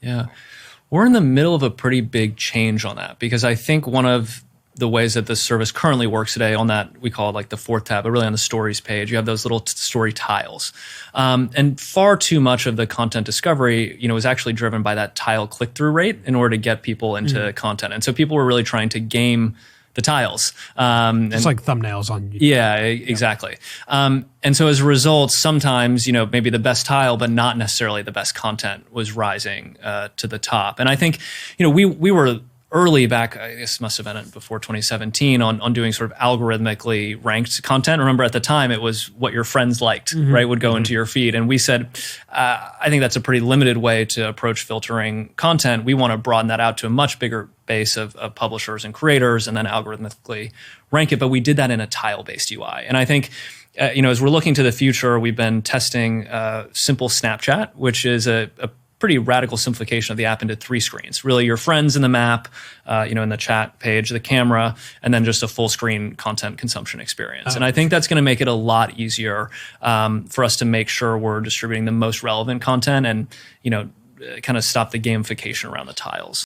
Yeah. We're in the middle of a pretty big change on that, because I think one of the ways that this service currently works today on that, we call it like the fourth tab, but really on the stories page, you have those little story tiles. And far too much of the content discovery, is actually driven by that tile click-through rate in order to get people into content. And so people were really trying to game the tiles. It's like thumbnails on YouTube. Yeah, exactly. And so as a result, sometimes, maybe the best tile, but not necessarily the best content was rising to the top. And I think, we were early back, I guess must have been before 2017, on doing sort of algorithmically ranked content. Remember at the time it was what your friends liked, right, would go into your feed. And we said, I think that's a pretty limited way to approach filtering content. We want to broaden that out to a much bigger base of publishers and creators, and then algorithmically rank it. But we did that in a tile-based UI. And I think, as we're looking to the future, we've been testing simple Snapchat, which is a pretty radical simplification of the app into 3 screens. Really your friends in the map, in the chat page, the camera, and then just a full screen content consumption experience. And I think that's going to make it a lot easier for us to make sure we're distributing the most relevant content and, kind of stop the gamification around the tiles.